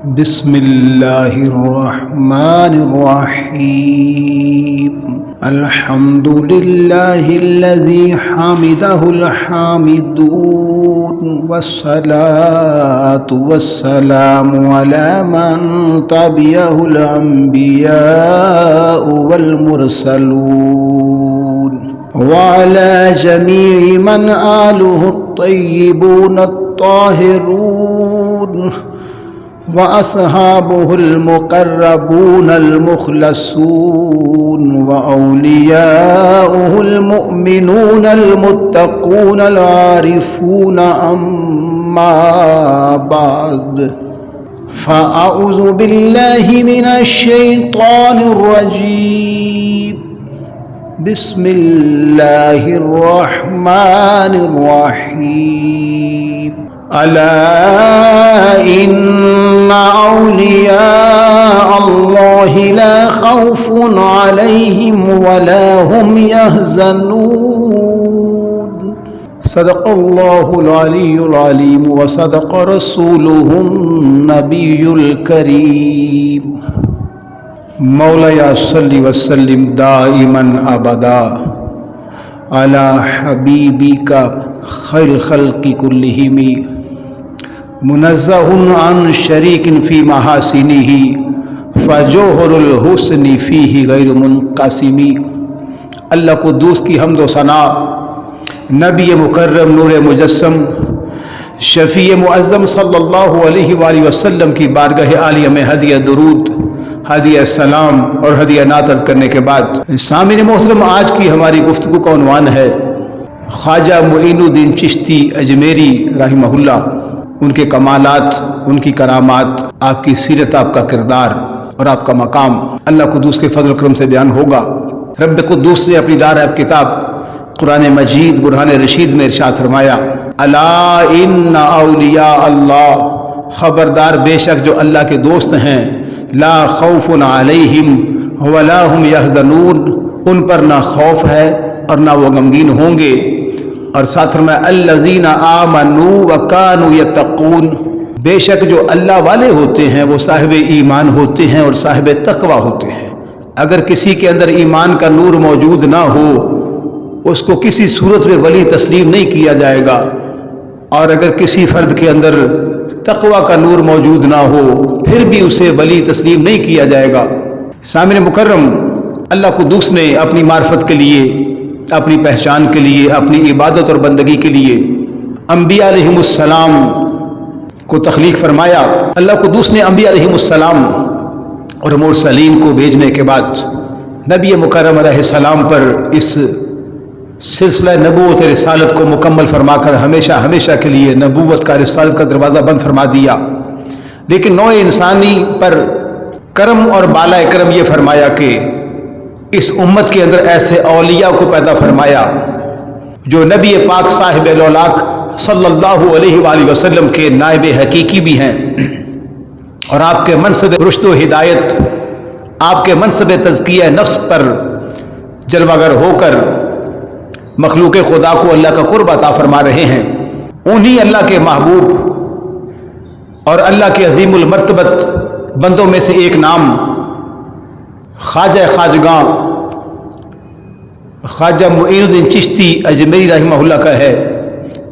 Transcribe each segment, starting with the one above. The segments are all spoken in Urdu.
بسم اللہ الرحمن الرحیم الحمد للہ الذی حمدہ الحامدون والصلاة والسلام علی من تبعہ الانبیاء والمرسلون وعلى جميع من آله الطيبون الطاهرون وأصحابه المقربون المخلصون وأولياؤه المؤمنون المتقون العارفون أما بعد فأعوذ بالله من الشيطان الرجيم بسم الله الرحمن الرحيم ألا إن أولياء الله لا خوف عليهم ولا هم يحزنون صدق الله العلي العليم وصدق رسوله النبي الكريم مولاي صل وسلم دائما ابدا على حبيبك خير الخلق كلهم منزه عن شريك في محاسنه فجوهر الحسن فيه غير منقسم. اللہ قدوس کی حمد و ثنا، نبی مکرم نور مجسم شفیع معظم صلی اللہ علیہ وآلہ وسلم کی بارگاہ عالیہ میں ہدیہ درود، ہدیہ سلام اور ہدیہ نعت عرض کرنے کے بعد، سامعین محترم، آج کی ہماری گفتگو کا عنوان ہے خواجہ معین الدین چشتی اجمیری رحمہ اللہ، ان کے کمالات، ان کی کرامات، آپ کی سیرت، آپ کا کردار اور آپ کا مقام اللہ قدوس کے فضل و کرم سے بیان ہوگا. رب قدوس نے اپنی دار کتاب قرآن مجید برہان رشید میں ارشاد فرمایا، الا ان اولیاء اللہ، خبردار بے شک جو اللہ کے دوست ہیں، لا خوف علیہم ولا هم یحزنون، ان پر نہ خوف ہے اور نہ وہ غمگین ہوں گے. اور ساتھ فرمایا الذین آمنوا وکانوا یتقون، بے شک جو اللہ والے ہوتے ہیں وہ صاحب ایمان ہوتے ہیں اور صاحب تقوی ہوتے ہیں. اگر کسی کے اندر ایمان کا نور موجود نہ ہو، اس کو کسی صورت میں ولی تسلیم نہیں کیا جائے گا، اور اگر کسی فرد کے اندر تقوی کا نور موجود نہ ہو پھر بھی اسے ولی تسلیم نہیں کیا جائے گا. سامعین مکرم، اللہ قدوس نے اپنی معرفت کے لیے، اپنی پہچان کے لیے، اپنی عبادت اور بندگی کے لیے انبیاء علیہم السلام کو تخلیق فرمایا. اللہ قدوس نے انبیاء علیہم السلام اور مرسلین کو بھیجنے کے بعد نبی مکرم علیہ السلام پر اس سلسلہ نبوت رسالت کو مکمل فرما کر ہمیشہ ہمیشہ کے لیے نبوت کا، رسالت کا دروازہ بند فرما دیا. لیکن نوع انسانی پر کرم اور بالائے کرم یہ فرمایا کہ اس امت کے اندر ایسے اولیاء کو پیدا فرمایا جو نبی پاک صاحب لولاک صلی اللہ علیہ وآلہ وسلم کے نائب حقیقی بھی ہیں، اور آپ کے منصب رشد و ہدایت، آپ کے منصب تزکیہ نفس پر جلوہ گر ہو کر مخلوق خدا کو اللہ کا قرب عطا فرما رہے ہیں. انہی اللہ کے محبوب اور اللہ کے عظیم المرتبت بندوں میں سے ایک نام خواجہ خواجگاں خواجہ معین الدین چشتی اجمیری رحمہ اللہ کا ہے،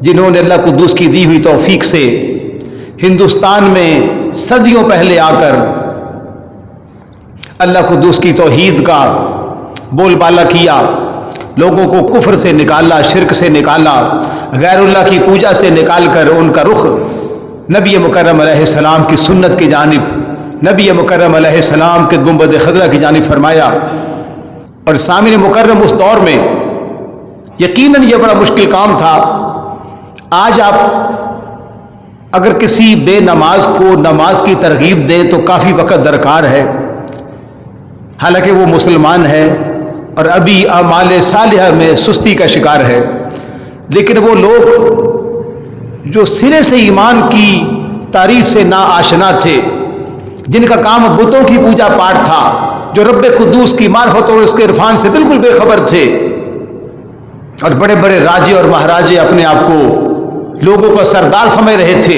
جنہوں نے اللہ قدوس کی دی ہوئی توفیق سے ہندوستان میں صدیوں پہلے آ کر اللہ قدوس کی توحید کا بول بالا کیا، لوگوں کو کفر سے نکالا، شرک سے نکالا، غیر اللہ کی پوجا سے نکال کر ان کا رخ نبی مکرم علیہ السلام کی سنت کی جانب، نبی مکرم علیہ السلام کے گنبد خضرا کی جانب فرمایا. اور سامعین مکرم، اس دور میں یقیناً یہ بڑا مشکل کام تھا. آج آپ اگر کسی بے نماز کو نماز کی ترغیب دیں تو کافی وقت درکار ہے، حالانکہ وہ مسلمان ہے اور ابھی اعمال صالحہ میں سستی کا شکار ہے. لیکن وہ لوگ جو سرے سے ایمان کی تعریف سے نا آشنا تھے، جن کا کام بتوں کی پوجا پاٹ تھا، جو رب قدوس کی معرفت اور اس کے عرفان سے بالکل بے خبر تھے، اور بڑے بڑے راجے اور مہاراجے اپنے آپ کو لوگوں کا سردار سمجھ رہے تھے،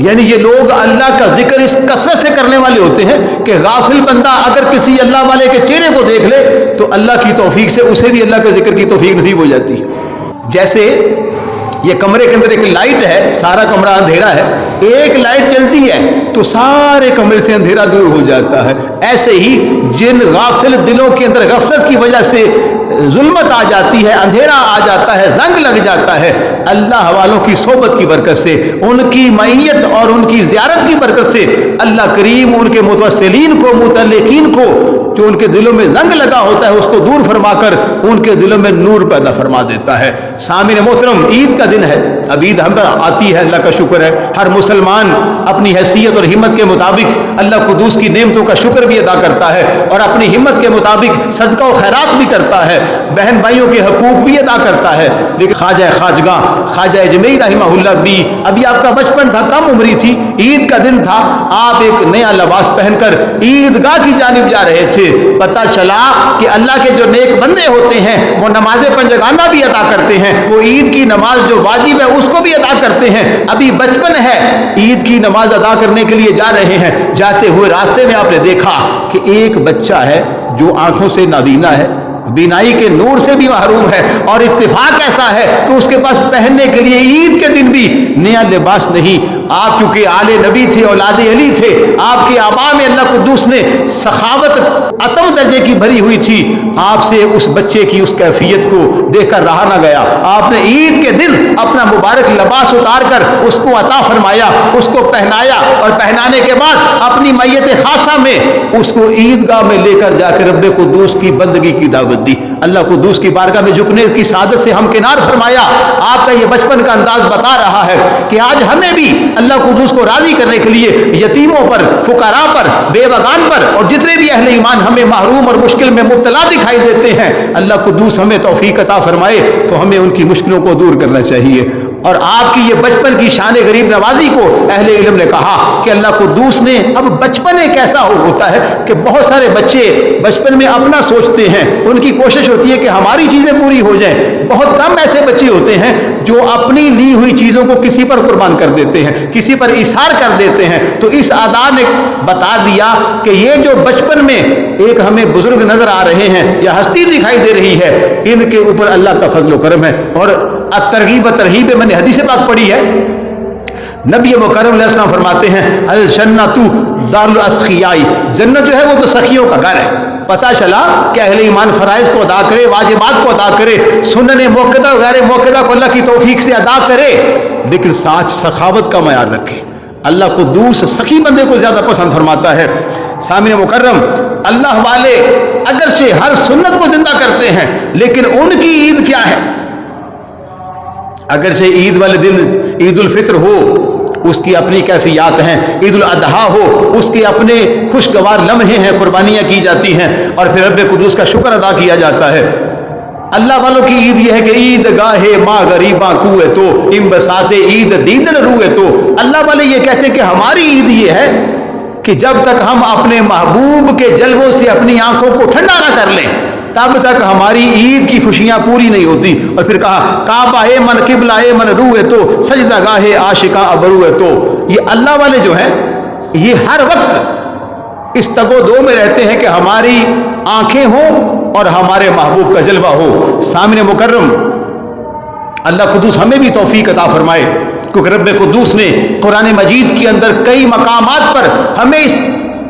یعنی یہ لوگ اللہ کا ذکر اس کثرت سے کرنے والے ہوتے ہیں کہ غافل بندہ اگر کسی اللہ والے کے چہرے کو دیکھ لے تو اللہ کی توفیق سے اسے بھی اللہ کے ذکر کی توفیق نصیب ہو جاتی ہے. جیسے یہ کمرے کے اندر ایک لائٹ ہے، سارا کمرہ اندھیرا ہے، ایک لائٹ جلتی ہے تو سارے کمرے سے اندھیرا دور ہو جاتا ہے. ایسے ہی جن غافل دلوں کے اندر غفلت کی وجہ سے ظلمت آ جاتی ہے، اندھیرا آ جاتا ہے، زنگ لگ جاتا ہے، اللہ والوں کی صحبت کی برکت سے، ان کی معیت اور ان کی زیارت کی برکت سے اللہ کریم ان کے متوسلین کو، متعلقین کو جو ان کے دلوں میں زنگ لگا ہوتا ہے اس کو دور فرما کر ان کے دلوں میں نور پیدا فرما دیتا ہے. سامعین محترم، عید کا دن ہے، اب عید ہم پر آتی ہے، اللہ کا شکر ہے. ہر مسلمان اپنی حیثیت اور ہمت کے مطابق اللہ قدوس کی نعمتوں کا شکر بھی ادا کرتا ہے اور اپنی ہمت کے مطابق صدقہ و خیرات بھی کرتا ہے، بہن بھائیوں کے حقوق بھی ادا کرتا ہے. لیکن خواجہ خواجگاہ خواجہ اجمیری رحمہ اللہ بھی، ابھی آپ کا بچپن تھا، کم عمری تھی، عید کا دن تھا، آپ ایک نیا لباس پہن کر عیدگاہ کی جانب جا رہے تھے. پتہ چلا کہ اللہ کے جو نیک بندے ہوتے ہیں وہ نماز پنجگانہ بھی ادا کرتے ہیں، وہ عید کی نماز جو واجب ہے اس کو بھی ادا کرتے ہیں. ابھی بچپن ہے، عید کی نماز ادا کرنے کے لیے جا رہے ہیں. جاتے ہوئے راستے میں آپ نے دیکھا کہ ایک بچہ ہے جو آنکھوں سے نابینا ہے، بینائی کے نور سے بھی محروم ہے، اور اتفاق ایسا ہے کہ اس کے پاس پہننے کے لیے عید کے دن بھی نیا لباس نہیں. آپ چونکہ آل نبی تھے، اولاد علی تھے، آپ کے آبا میں اللہ قدوس نے سخاوت اتم درجے کی بھری ہوئی تھی. آپ سے اس بچے کی اس کیفیت کو دیکھ کر رہا نہ گیا. آپ نے عید کے دن اپنا مبارک لباس اتار کر اس کو عطا فرمایا، اس کو پہنایا، اور پہنانے کے بعد اپنی میت خاصہ میں اس کو عیدگاہ میں لے کر جا کے رب قدوس کی بندگی کی دعوت دی. اللہ قدوس کی بارگاہ میں جھکنے کی سعادت سے ہمکنار فرمایا. آپ کا یہ بچپن کا انداز بتا رہا ہے کہ آج ہمیں بھی اللہ قدوس کو راضی کرنے کے لیے یتیموں پر، فقراء پر، بیوگان پر اور جتنے بھی اہل ایمان ہمیں محروم اور مشکل میں مبتلا دکھائی دیتے ہیں، اللہ قدوس ہمیں توفیق عطا فرمائے تو ہمیں ان کی مشکلوں کو دور کرنا چاہیے. اور آپ کی یہ بچپن کی شان غریب نوازی کو اہل علم نے کہا کہ اللہ قدوس نے، اب بچپن ایک ایسا ہوتا ہے کہ بہت سارے بچے بچپن میں اپنا سوچتے ہیں، ان کی کوشش ہوتی ہے کہ ہماری چیزیں پوری ہو جائیں. بہت کم ایسے بچے ہوتے ہیں جو اپنی لی ہوئی چیزوں کو کسی پر قربان کر دیتے ہیں، کسی پر ایثار کر دیتے ہیں. تو اس آداب نے بتا دیا کہ یہ جو بچپن میں ایک ہمیں بزرگ نظر آ رہے ہیں یا ہستی دکھائی دے رہی ہے، ان کے اوپر اللہ کا فضل و کرم ہے. اور ترغیب و ترہیب میں نے حدیث پاک پڑھی ہے، نبی مکرم علیہ السلام فرماتے ہیں الجنۃ دار الاسخیاء، جنت جو ہے وہ تو سخیوں کا گھر ہے. پتہ چلا کہ اہل ایمان فرائض کو ادا کرے، واجبات کو ادا کرے، سنن موقدہ غیر موقدہ کو اللہ کی توفیق سے ادا کرے، لیکن ساتھ سخاوت کا معیار رکھے. اللہ قدوس سخی بندے کو زیادہ پسند فرماتا ہے. سامعین مکرم، اللہ والے اگرچہ ہر سنت کو زندہ کرتے ہیں لیکن ان کی عید کیا ہے؟ اگرچہ عید والے دن عید الفطر ہو، اس کی اپنی کیفیات ہیں، عید الاضحیٰ ہو، اس کے اپنے خوشگوار لمحے ہیں، قربانیاں کی جاتی ہیں، اور پھر رب قدوس کا شکر ادا کیا جاتا ہے. اللہ والوں کی عید یہ ہے کہ عید گاہ ماں غریباں کوئے تو ام بساط عید دیدن روئے تو. اللہ والے یہ کہتے ہیں کہ ہماری عید یہ ہے کہ جب تک ہم اپنے محبوب کے جلووں سے اپنی آنکھوں کو ٹھنڈا نہ کر لیں تب تک ہماری عید کی خوشیاں پوری نہیں ہوتی. اور پھر کہا کعبہ من قبلہ من روئے تو سجدہ گاہ عاشقاں ابروئے تو. یہ اللہ والے جو ہیں یہ ہر وقت اس تگ و دو میں رہتے ہیں کہ ہماری آنکھیں ہوں اور ہمارے محبوب کا جلوہ ہو. سامعین مکرم، اللہ قدوس ہمیں بھی توفیق عطا فرمائے، کیونکہ رب قدوس نے قرآن مجید کے اندر کئی مقامات پر ہمیں اس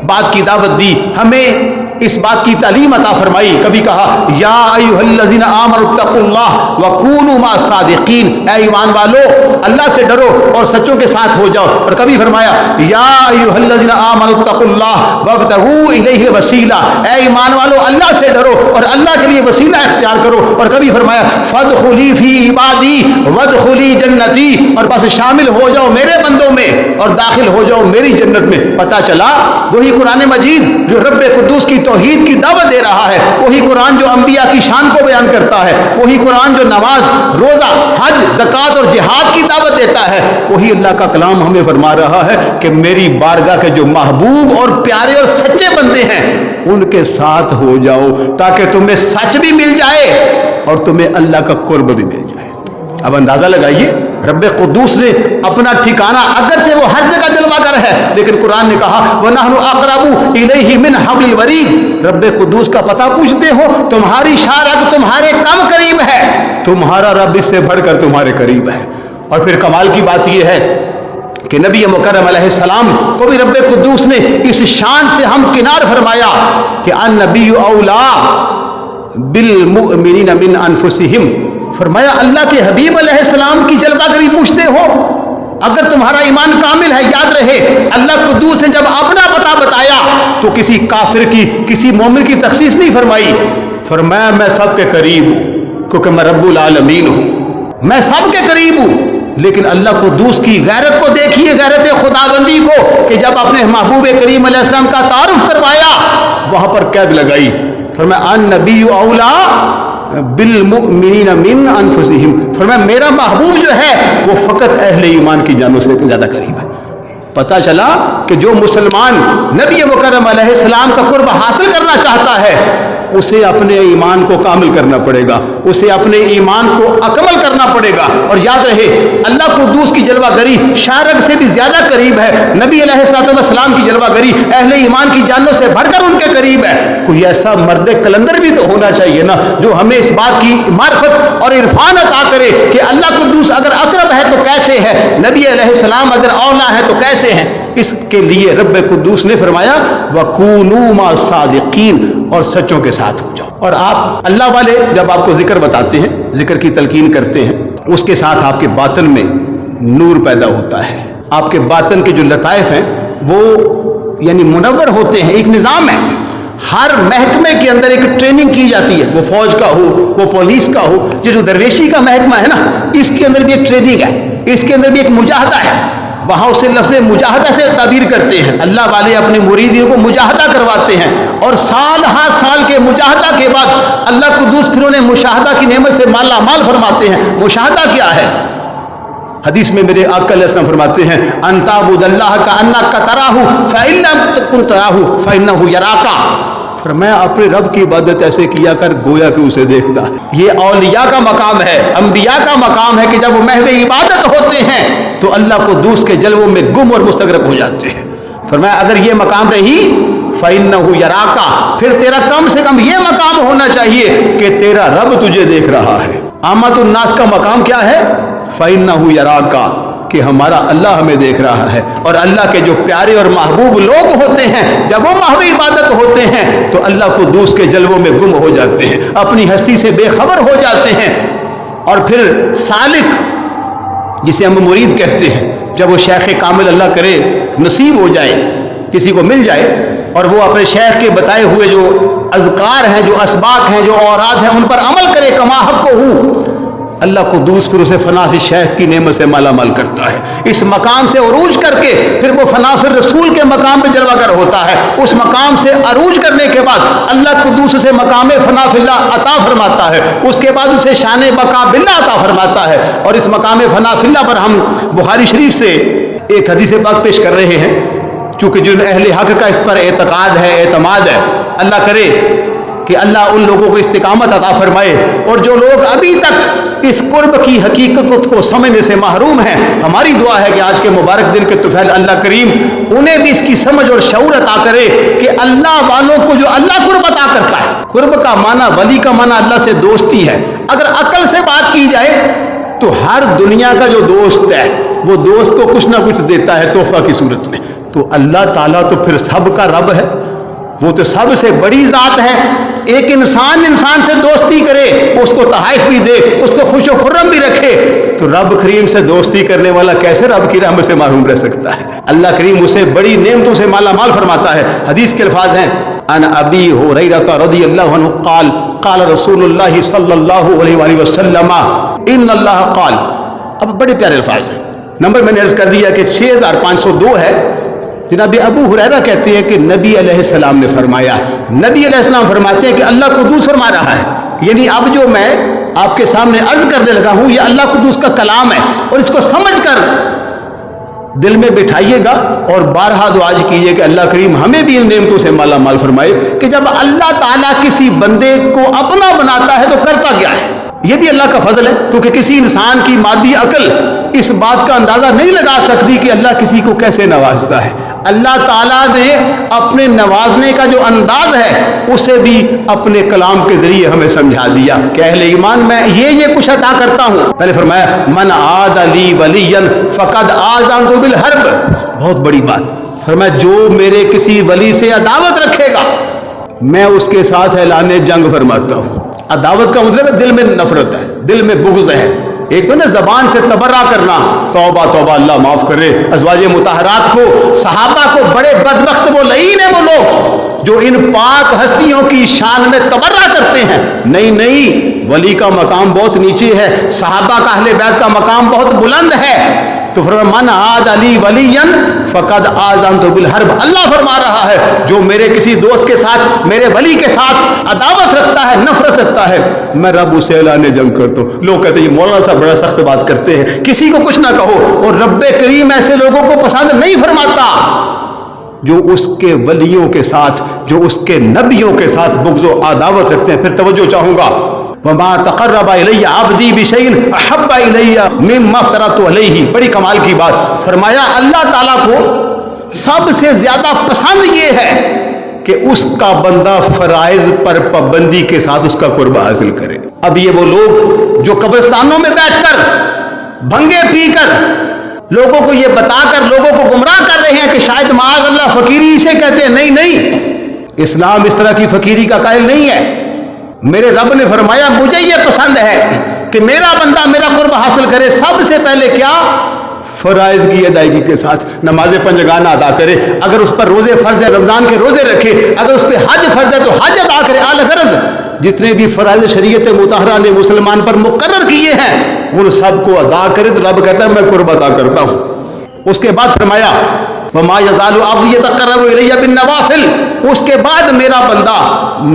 بات کی دعوت دی، ہمیں اس بات کی تعلیم عطا فرمائی. کبھی کہا یا ایھا الذین آمنوا اتقوا اللہ وکونوا مع الصادقین، اے ایمان والو اللہ سے ڈرو اور سچوں کے ساتھ ہو جاؤ. اور کبھی فرمایا یا ایھا الذین آمنوا اتقوا اللہ وابتغوا الیہ وسیلہ، اے ایمان والو اللہ سے ڈرو اور اللہ کے لیے وسیلہ اختیار کرو. اور کبھی فرمایا فادخلی فی عبادی وادخلی جنتی، اور بس شامل ہو جاؤ میرے بندوں میں اور داخل ہو جاؤ میری جنت میں. پتہ چلا وہی قرآن مجید جو رب قدوس کی توحید کی دعوت دے رہا ہے، وہی قرآن جو انبیاء کی شان کو بیان کرتا ہے، وہی قرآن جو نماز، روزہ، حج، زکوٰۃ اور جہاد کی دعوت دیتا ہے، وہی اللہ کا کلام ہمیں فرما رہا ہے کہ میری بارگاہ کے جو محبوب اور پیارے اور سچے بندے ہیں ان کے ساتھ ہو جاؤ تاکہ تمہیں سچ بھی مل جائے اور تمہیں اللہ کا قرب بھی مل جائے. اب اندازہ لگائیے رب قدوس نے اپنا ٹھکانہ اگرچہ وہ ہر جگہ جلوہ گر ہے لیکن قرآن نے کہا وَنَحْنُ أَقْرَبُ إِلَيْهِ مِنْ حَبْلِ الْوَرِيدِ، رب قدوس کا پتہ پوچھتے ہو، تمہاری شارک تمہارے کم قریب ہے، تمہارا رب اس سے بڑھ کر تمہارے قریب ہے۔ اور پھر کمال کی بات یہ ہے کہ نبی مکرم علیہ السلام کو بھی رب قدوس نے اس شان سے ہمکنار فرمایا کہ النبی اولا بالمؤمنین من انفسہم، فرمایا اللہ کے حبیب علیہ السلام کی جلوہ گری پوچھتے ہو، اگر تمہارا ایمان کامل ہے یاد رہے اللہ قدوس نے جب اپنا پتہ بتایا تو کسی کافر کی کسی مومن کی تخصیص نہیں فرمائی، فرمایا میں سب کے قریب ہوں کیونکہ میں رب العالمین ہوں، میں سب کے قریب ہوں۔ لیکن اللہ قدوس کی غیرت کو دیکھیے، غیرت خداوندی کو، کہ جب اپنے محبوب کریم علیہ السلام کا تعارف کروایا وہاں پر قید لگائی، فرمایا النبی اولا بالمؤمنین من انفسہم، فرمایا میرا محبوب جو ہے وہ فقط اہل ایمان کی جانوں سے زیادہ قریب ہے۔ پتہ چلا کہ جو مسلمان نبی مکرم علیہ السلام کا قرب حاصل کرنا چاہتا ہے اسے اپنے ایمان کو کامل کرنا پڑے گا، اسے اپنے ایمان کو اکمل کرنا پڑے گا۔ اور یاد رہے اللہ قدوس کی جلوہ گری شارک سے بھی زیادہ قریب ہے، نبی علیہ السلام کی جلوہ گری اہل ایمان کی جانوں سے بڑھ کر ان کے قریب ہے۔ کوئی ایسا مرد کلندر بھی تو ہونا چاہیے نا جو ہمیں اس بات کی معرفت اور عرفان عطا کرے کہ اللہ قدوس اگر اقرب ہے تو کیسے ہے، نبی علیہ السلام اگر اولا ہے تو کیسے ہیں۔ اس کے لیے رب قدوس نے فرمایا وَكُونُوا مَعَ الصَّادِقِينَ، اور سچوں کے ساتھ ہو جاؤ۔ اور آپ اللہ والے جب آپ کو ذکر بتاتے ہیں، ذکر کی تلقین کرتے ہیں، اس کے ساتھ آپ کے باطن میں نور پیدا ہوتا ہے، آپ کے باطن کے جو لطائف ہیں وہ یعنی منور ہوتے ہیں۔ ایک نظام ہے، ہر محکمے کے اندر ایک ٹریننگ کی جاتی ہے، وہ فوج کا ہو، وہ پولیس کا ہو، یہ جو درویشی کا محکمہ ہے نا اس کے اندر بھی ایک ٹریننگ ہے، اس کے اندر بھی ایک مجاہدہ ہے، وہاں اسے لفظ مجاہدہ سے تعبیر کرتے ہیں۔ اللہ والے اپنے مریدوں کو مجاہدہ کرواتے ہیں اور سال ہر سال کے مجاہدہ کے بعد اللہ قدوس پھر انہیں مشاہدہ کی نعمت سے مالا مال فرماتے ہیں۔ مشاہدہ کیا ہے؟ حدیث میں میرے آقا علیہ السلام فرماتے ہیں ان تعبد اللہ کأنک تراہ فإن لم تکن تراہ فإنہ یراک، فرمایا اپنے رب کی عبادت ایسے کیا کر گویا کہ اسے دیکھتا ہے۔ یہ اولیاء کا مقام ہے، انبیاء کا مقام ہے کہ جب وہ محو عبادت ہوتے ہیں تو اللہ قدوس کے جلووں میں گم اور مستغرق ہو جاتے ہیں۔ فرمایا اگر یہ مقام رہی فإنہ یراک، پھر تیرا کم سے کم یہ مقام ہونا چاہیے کہ تیرا رب تجھے دیکھ رہا ہے۔ عامۃ الناس کا مقام کیا ہے؟ فإنہ یراک، کہ ہمارا اللہ ہمیں دیکھ رہا ہے۔ اور اللہ کے جو پیارے اور محبوب لوگ ہوتے ہیں جب وہ محو عبادت ہوتے ہیں تو اللہ قدوس کے جلووں میں گم ہو جاتے ہیں، اپنی ہستی سے بے خبر ہو جاتے ہیں۔ اور پھر سالک جسے ہم مرید کہتے ہیں، جب وہ شیخ کامل اللہ کرے نصیب ہو جائے، کسی کو مل جائے اور وہ اپنے شیخ کے بتائے ہوئے جو اذکار ہیں، جو اسباق ہیں، جو اوراد ہیں ان پر عمل کرے کما حق کو ہو، اللہ قدوس پھر اسے فنا فی شیخ کی نعمت سے مالا مال کرتا ہے۔ اس مقام سے عروج کر کے پھر وہ فنا فی رسول کے مقام پہ جلوہ گر ہوتا ہے۔ اس مقام سے عروج کرنے کے بعد اللہ قدوس اسے مقام فنا فی اللہ عطا فرماتا ہے، اس کے بعد اسے شان بقا باللہ عطا فرماتا ہے۔ اور اس مقام فنا فی اللہ پر ہم بخاری شریف سے ایک حدیث پاک پیش کر رہے ہیں، چونکہ جو اہل حق کا اس پر اعتقاد ہے، اعتماد ہے، اللہ کرے کہ اللہ ان لوگوں کو استقامت عطا فرمائے۔ اور جو لوگ ابھی تک اس قرب کی حقیقت کو سمجھنے سے محروم ہیں، ہماری دعا ہے کہ آج کے مبارک دن کے طفیل اللہ کریم انہیں بھی اس کی سمجھ اور شعور عطا کرے کہ اللہ والوں کو جو اللہ قرب عطا کرتا ہے، قرب کا معنی، ولی کا معنی اللہ سے دوستی ہے۔ اگر عقل سے بات کی جائے تو ہر دنیا کا جو دوست ہے وہ دوست کو کچھ نہ کچھ دیتا ہے تحفہ کی صورت میں، تو اللہ تعالیٰ تو پھر سب کا رب ہے، وہ تو سب سے بڑی ذات ہے۔ ایک انسان سے دوستی کرے، اس کو تحائف بھی دے، اس کو خوش و خرم بھی رکھے، تو رب کریم سے دوستی کرنے والا کیسے رب کی رحمت سے محروم رہ سکتا ہے؟ اللہ کریم اسے بڑی نعمتوں سے مالا مال فرماتا ہے۔ حدیث کے الفاظ ہیں ان ابی ہریرہ رضی اللہ عنہ قال قال رسول اللہ صلی اللہ علیہ وآلہ وسلم ان اللہ قال۔ اب بڑے پیارے الفاظ ہیں، نمبر میں نے عرض کر دیا کہ 6502 ہے۔ جناب ابو ہریرہ کہتے ہیں کہ نبی علیہ السلام نے فرمایا، نبی علیہ السلام فرماتے ہیں کہ اللہ قدوس فرما رہا ہے، یعنی اب جو میں آپ کے سامنے عرض کرنے لگا ہوں یہ اللہ قدوس کا کلام ہے، اور اس کو سمجھ کر دل میں بٹھائیے گا اور بارہا دعا کیجیے کہ اللہ کریم ہمیں بھی ان نعمتوں سے مالا مال فرمائے۔ کہ جب اللہ تعالیٰ کسی بندے کو اپنا بناتا ہے تو کرتا کیا ہے؟ یہ بھی اللہ کا فضل ہے، کیونکہ کسی انسان کی مادی عقل اس بات کا اندازہ نہیں لگا سکتی کہ اللہ کسی کو کیسے نوازتا ہے۔ اللہ تعالیٰ نے اپنے نوازنے کا جو انداز ہے اسے بھی اپنے کلام کے ذریعے ہمیں سمجھا دیا کہ اہل ایمان میں یہ کچھ عطا کرتا ہوں۔ پہلے فرمایا من عاد لی ولیا فقد آذنت بالحرب، بہت بڑی بات، فرمایا جو میرے کسی ولی سے عداوت رکھے گا میں اس کے ساتھ اعلان جنگ فرماتا ہوں۔ عداوت کا مطلب ہے دل میں نفرت ہے، دل میں بغض ہے۔ ایک تو نا زبان سے تبرہ کرنا، توبہ توبہ اللہ معاف کرے، ازواج مطہرات کو، صحابہ کو، بڑے بدبخت وہ لعین ہیں وہ لوگ جو ان پاک ہستیوں کی شان میں تبرہ کرتے ہیں۔ نہیں، ولی کا مقام بہت نیچے ہے، صحابہ کا اہل بیت کا مقام بہت بلند ہے۔ تو فرمایا من عاد لی ولیا فقد آذنت بالحرب، اللہ فرما رہا ہے جو میرے کسی دوست کے ساتھ، میرے ولی کے ساتھ عداوت رکھتا ہے، نفرت رکھتا ہے، میں رب اسے اعلان جنگ کرتا ہوں۔ لوگ کہتے ہیں یہ مولانا صاحب بڑا سخت بات کرتے ہیں، کسی کو کچھ نہ کہو، اور رب کریم ایسے لوگوں کو پسند نہیں فرماتا جو اس کے ولیوں کے ساتھ، جو اس کے نبیوں کے ساتھ بغض و عداوت رکھتے ہیں۔ پھر توجہ چاہوں گا، وما تقرب الی عبدی بشیء احب الی مما افترضت علیہ، بڑی کمال کی بات، فرمایا اللہ تعالیٰ کو سب سے زیادہ پسند یہ ہے کہ اس کا بندہ فرائض پر پابندی کے ساتھ اس کا قرب حاصل کرے۔ اب یہ وہ لوگ جو قبرستانوں میں بیٹھ کر بھنگے پی کر لوگوں کو یہ بتا کر لوگوں کو گمراہ کر رہے ہیں کہ شاید معاذ اللہ فقیری اسے کہتے ہیں، نہیں، اسلام اس طرح کی فقیری کا قائل نہیں ہے۔ میرے رب نے فرمایا مجھے یہ پسند ہے کہ میرا بندہ میرا قرب حاصل کرے، سب سے پہلے کیا؟ فرائض کی ادائیگی کے ساتھ، نماز پنجگانہ ادا کرے، اگر اس پر روزے فرض ہے رمضان کے روزے رکھے، اگر اس پہ حج فرض ہے تو حج ادا کرے۔ الغرض جتنے بھی فرائض شریعت مطہرہ نے مسلمان پر مقرر کیے ہیں ان سب کو ادا کرے، تو رب کہتا ہے میں قرب ادا کرتا ہوں۔ اس کے بعد فرمایا وما یزال عبدی یتقرب الی بالنوافل، اس کے بعد میرا بندہ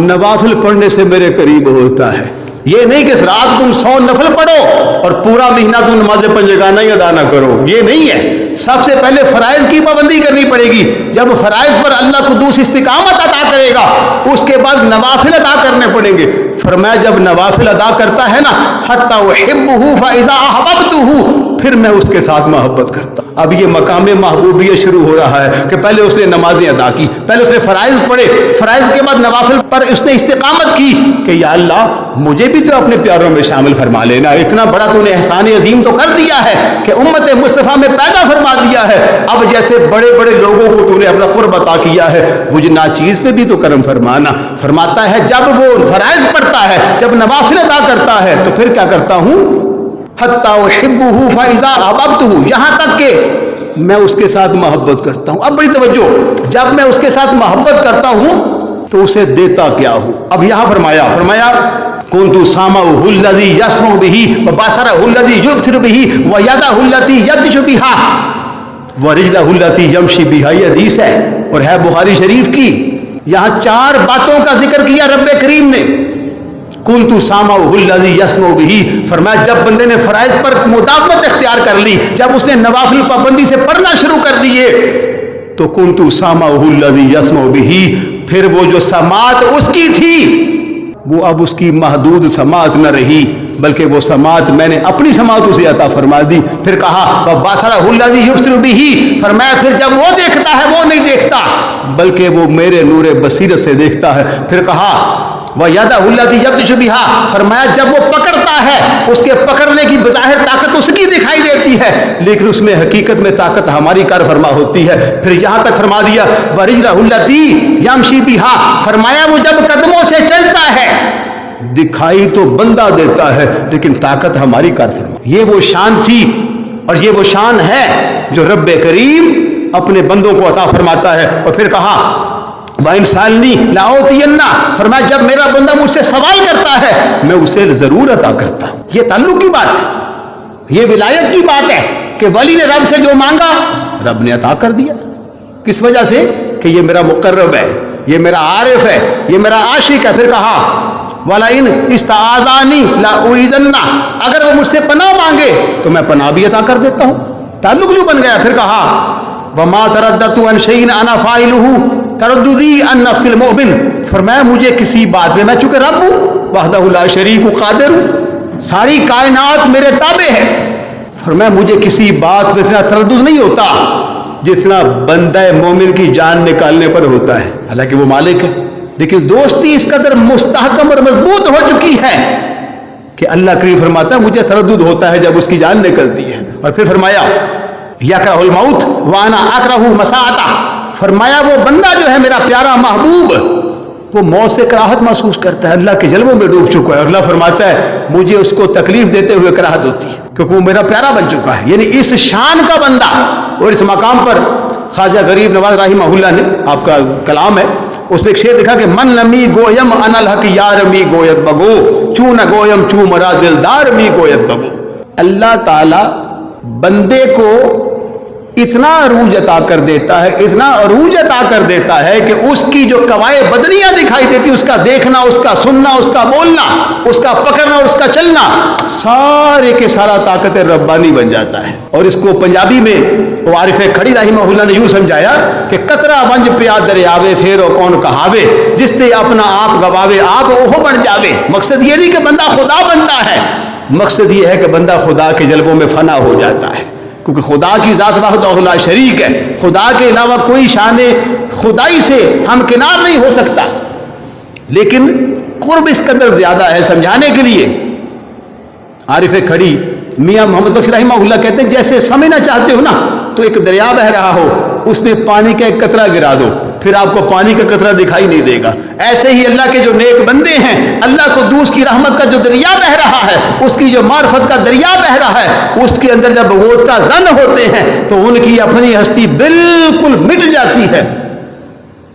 نوافل پڑھنے سے میرے قریب ہوتا ہے۔ یہ نہیں کہ رات تم 100 نفل پڑھو اور پورا مہینہ تم نماز پنجگانہ ہی ادا نہ کرو، یہ نہیں ہے۔ سب سے پہلے فرائض کی پابندی کرنی پڑے گی، جب فرائض پر اللہ قدوس استقامت عطا کرے گا اس کے بعد نوافل ادا کرنے پڑیں گے۔ فرمایا جب نوافل ادا کرتا ہے نا حتی احبہ فاذا احببتہ، پھر میں اس کے ساتھ محبت کرتا ہوں۔ اب یہ مقام محبوبیت شروع ہو رہا ہے کہ پہلے اس نے نمازیں ادا کی، پہلے اس نے فرائض پڑھے، فرائض کے بعد نوافل پر اس نے استقامت کی کہ یا اللہ مجھے بھی تو اپنے پیاروں میں شامل فرما لینا، اتنا بڑا تو نے احسان عظیم تو کر دیا ہے کہ امت مصطفیٰ میں پیدا فرما دیا ہے، اب جیسے بڑے بڑے لوگوں کو تو نے اپنا قرب عطا کیا ہے مجھے ناچیز پہ بھی تو کرم فرمانا۔ فرماتا ہے جب وہ فرائض پڑھتا ہے، جب نوافل ادا کرتا ہے تو پھر کیا کرتا ہوں حتی احبہ فاذا احببتہ، یہاں تک کہ میں اس کے ساتھ محبت کرتا ہوں۔ اب بڑی توجہ، جب میں اس کے ساتھ محبت کرتا ہوں تو اسے دیتا کیا ہوں؟ اب یہاں فرمایا کنت سامعہ الذی یسمع بہ وبصرہ الذی یبصر بہ ویدہ التی یبطش بہا ورجلہ التی یمشی بہا، یہ حدیث ہے اور ہے بخاری شریف کی۔ یہاں 4 باتوں کا ذکر کیا رب کریم نے۔ کنت سامعہ الذی یسمع بہ، فرمایا جب بندے نے فرائض پر مداومت اختیار کر لی، جب اس نے نوافل پابندی سے پڑھنا شروع کر دیے تو کنت سامعہ الذی یسمع بہ، پھر وہ جو سماعت اس کی تھی وہ اب اس کی محدود سماعت نہ رہی، بلکہ وہ سماعت میں نے اپنی سماعت اسے عطا فرما دی۔ پھر کہا وبصرہ الذی یبصر بہ، فرمایا پھر جب وہ دیکھتا ہے وہ نہیں دیکھتا بلکہ وہ میرے نور بصیرت سے دیکھتا ہے۔ پھر کہا وَيَدَهُ الَّتِي يَبْطِشُ بِهَا، فرمایا جب وہ پکڑتا ہے اس کے پکڑنے کی بظاہر طاقت اس کی دکھائی دیتی ہے لیکن اس میں حقیقت میں طاقت ہماری کار فرما ہوتی ہے۔ پھر یہاں تک فرما دیا وَرِجْلَهُ الَّتِي يَمْشِي بِهَا، فرمایا وہ جب قدموں سے چلتا ہے دکھائی تو بندہ دیتا ہے لیکن طاقت ہماری کار فرما۔ یہ وہ شان تھی اور یہ وہ شان ہے جو رب کریم اپنے بندوں کو عطا فرماتا ہے۔ اور پھر کہا وَإِنْ سَأَلْنِي لَأُعْطِيَنَّهُ، فرمایا جب میرا بندہ مجھ سے سوال کرتا ہے میں اسے ضرور عطا کرتا ہوں۔ یہ تعلق کی بات ہے، یہ ولایت کی بات ہے کہ ولی نے رب سے جو مانگا رب نے عطا کر دیا۔ کس وجہ سے؟ کہ یہ میرا مقرب ہے، یہ میرا عارف ہے، یہ میرا عاشق ہے۔ پھر کہا وَلَئِنْ اسْتَعَاذَنِي لَأُعِيذَنَّهُ، اگر وہ مجھ سے پناہ مانگے تو میں پناہ بھی عطا کر دیتا ہوں۔ تعلق جو بن گیا۔ پھر کہا وَمَا تَرَدَّدتُ عَنْ شَيْءٍ أَنَا فَاعِلُهُ ترددی ان نفس المؤمن، فرمایا مجھے کسی بات میں چونکہ رب ہوں وحدہ لا شریک قادر ہوں، ساری کائنات میرے تابع ہے۔ فرمایا مجھے کسی بات پہ اتنا تردد نہیں ہوتا جتنا بندہ مومن کی جان نکالنے پر ہوتا ہے، حالانکہ وہ مالک ہے، لیکن دوستی اس قدر مستحکم اور مضبوط ہو چکی ہے کہ اللہ کریم فرماتا ہے مجھے تردد ہوتا ہے جب اس کی جان نکلتی ہے۔ اور پھر فرمایا یکرہ الموت وانا اکرہ مساعتہ، فرمایا وہ بندہ جو ہے میرا پیارا محبوب وہ موت سے کراہت محسوس کرتا ہے، اللہ کے جلووں میں ڈوب چکا ہے، اور اللہ فرماتا ہے مجھے اس کو تکلیف دیتے ہوئے کراہت ہوتی ہے کیونکہ وہ میرا پیارا بن چکا ہے۔ یعنی اس شان کا بندہ، اور اس مقام پر خواجہ غریب نواز رحمہ اللہ نے، آپ کا کلام ہے، اس میں ایک شعر لکھا کہ من نمی گویم ان الحق یار می گویت بگو چون گویم چو مرا دلدار می گویت بگو۔ اللہ تعالی بندے کو اتنا عروج عطا کر دیتا ہے، اتنا عروج عطا کر دیتا ہے کہ اس کی جو قوائے بدنیاں دکھائی دیتی، اس کا دیکھنا، اس کا سننا، اس کا بولنا، اس کا پکڑنا اور اس کا چلنا سارے کے سارا طاقت ربانی بن جاتا ہے۔ اور اس کو پنجابی میں عارف کھڑی رحمہ اللہ نے یوں سمجھایا کہ قطرہ ونج پیا دریاوے پھیرو کون کہاوے جس تے اپنا آپ گواوے آپ اوہ بن جاوے۔ مقصد یہ نہیں کہ بندہ خدا بنتا ہے، مقصد یہ ہے کہ بندہ خدا کے جلووں میں فنا ہو جاتا ہے، کیونکہ خدا کی ذات وحدہ لا شریک ہے، خدا کے علاوہ کوئی شان خدائی سے ہمکنار نہیں ہو سکتا، لیکن قرب اس قدر زیادہ ہے سمجھانے کے لیے۔ عارف کھڑی میاں محمد بخش رحمہ اللہ کہتے ہیں جیسے سمجھنا چاہتے ہو نا تو ایک دریا بہ رہا ہو، اس میں پانی کا ایک قطرہ گرا دو، پھر آپ کو پانی کا قطرہ دکھائی نہیں دے گا۔ ایسے ہی اللہ کے جو نیک بندے ہیں، اللہ کو دوست کی رحمت کا جو دریا بہ رہا ہے، اس کی جو معرفت کا دریا بہ رہا ہے، اس کے اندر جب غوطہ زن ہوتے ہیں تو ان کی اپنی ہستی بالکل مٹ جاتی ہے،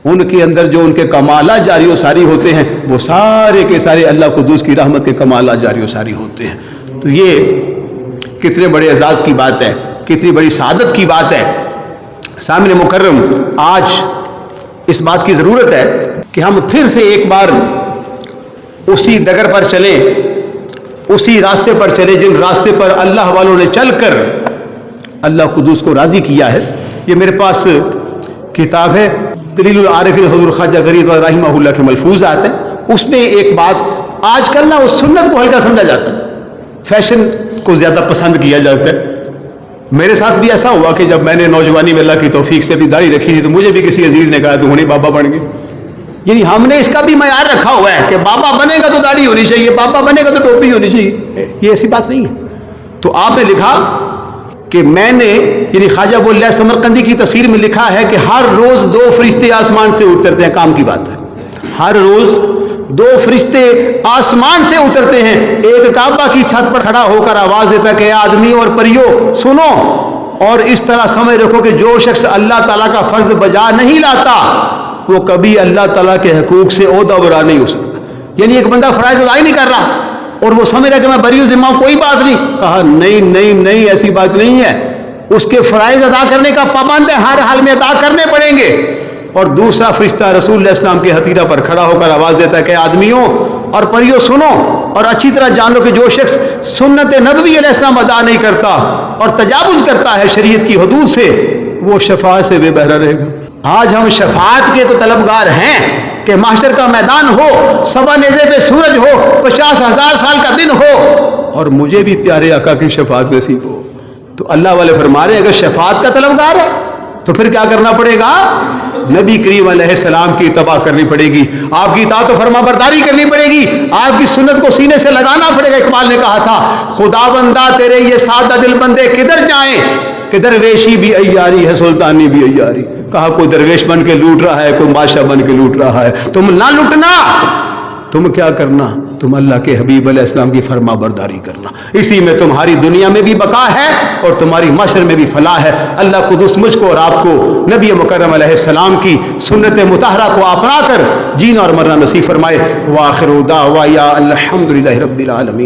ان کے اندر جو ان کے کمالات جاری و ساری ہوتے ہیں وہ سارے کے سارے اللہ کو دوست کی رحمت کے کمالات جاری و ساری ہوتے ہیں۔ تو یہ کتنے بڑے اعزاز کی بات ہے، کتنی بڑی سعادت کی بات ہے۔ سامنے مکرم، آج اس بات کی ضرورت ہے کہ ہم پھر سے ایک بار اسی ڈگر پر چلیں، اسی راستے پر چلیں جن راستے پر اللہ والوں نے چل کر اللہ قدوس کو راضی کیا ہے۔ یہ میرے پاس کتاب ہے دلیل العارفین حضور خواجہ غریب رحمہ اللہ کے ملفوظات ہیں، اس میں ایک بات آج کل نا اس سنت کو ہلکا سمجھا جاتا ہے، فیشن کو زیادہ پسند کیا جاتا ہے۔ میرے ساتھ بھی ایسا ہوا کہ جب میں نے نوجوانی میں اللہ کی توفیق سے بھی داڑھی رکھی تھی تو مجھے بھی کسی عزیز نے کہا تو ہونی بابا بن گئے، یعنی ہم نے اس کا بھی معیار رکھا ہوا ہے کہ بابا بنے گا تو داڑھی ہونی چاہیے، بابا بنے گا تو ٹوپی ہونی چاہیے، یہ ایسی بات نہیں ہے۔ تو آپ نے لکھا کہ میں نے، یعنی خواجہ ابو اللہ سمرقندی کی تفسیر میں لکھا ہے کہ ہر روز 2 فرشتے آسمان سے اترتے ہیں، کام کی بات ہے، ہر روز 2 فرشتے آسمان سے اترتے ہیں، ایک کعبہ کی چھت پر کھڑا ہو کر آواز دیتا ہے کہ آدمی اور پریو سنو، اور اس طرح سمجھ رکھو کہ جو شخص اللہ تعالیٰ کا فرض بجا نہیں لاتا وہ کبھی اللہ تعالیٰ کے حقوق سے عہدہ برا نہیں ہو سکتا۔ یعنی ایک بندہ فرائض ادا ہی نہیں کر رہا اور وہ سمجھ رہا کہ میں بری ذمہ ہوں، کوئی بات نہیں، کہا نہیں نہیں نہیں، ایسی بات نہیں ہے، اس کے فرائض ادا کرنے کا پابند ہے، ہر حال میں ادا کرنے پڑیں گے۔ اور دوسرا فرشتہ رسول اللہ السلام کے ہتھیرہ پر کھڑا ہو کر آواز دیتا ہے کہ آدمیوں اور پریوں سنو اور اچھی طرح جان لو کہ جو شخص سنت نبوی علیہ السلام ادا نہیں کرتا اور تجاوز کرتا ہے شریعت کی حدود سے وہ شفاعت سے بے بہرا رہے گا۔ آج ہم شفاعت کے تو طلبگار ہیں کہ محشر کا میدان ہو، سبا نیزے پہ سورج ہو، 50,000 سال کا دن ہو اور مجھے بھی پیارے آقا کی شفاعت نصیب ہو۔ تو اللہ والے فرما رہے ہیں اگر شفاعت کا طلبگار ہے تو پھر کیا کرنا پڑے گا؟ نبی کریم علیہ السلام کی اتباع کرنی پڑے گی، آپ کی اطاعت و فرما برداری کرنی پڑے گی، آپ کی سنت کو سینے سے لگانا پڑے گا۔ اقبال نے کہا تھا خدا بندہ تیرے یہ سادہ دل بندے کدھر جائیں کہ درویشی بھی عیاری ہے سلطانی بھی عیاری۔ کہا کوئی درویش بن کے لوٹ رہا ہے، کوئی بادشاہ بن کے لوٹ رہا ہے، تم نہ لوٹنا، تم کیا کرنا؟ تم اللہ کے حبیب علیہ السلام کی فرما برداری کرنا، اسی میں تمہاری دنیا میں بھی بقا ہے اور تمہاری معاشر میں بھی فلاح ہے۔ اللہ قدوس مجھ کو اور آپ کو نبی مکرم علیہ السلام کی سنت مطہرہ کو اپنا کر جینا اور مرنا نصیب فرمائے۔ وآخر دعوانا الحمدللہ رب العالمین۔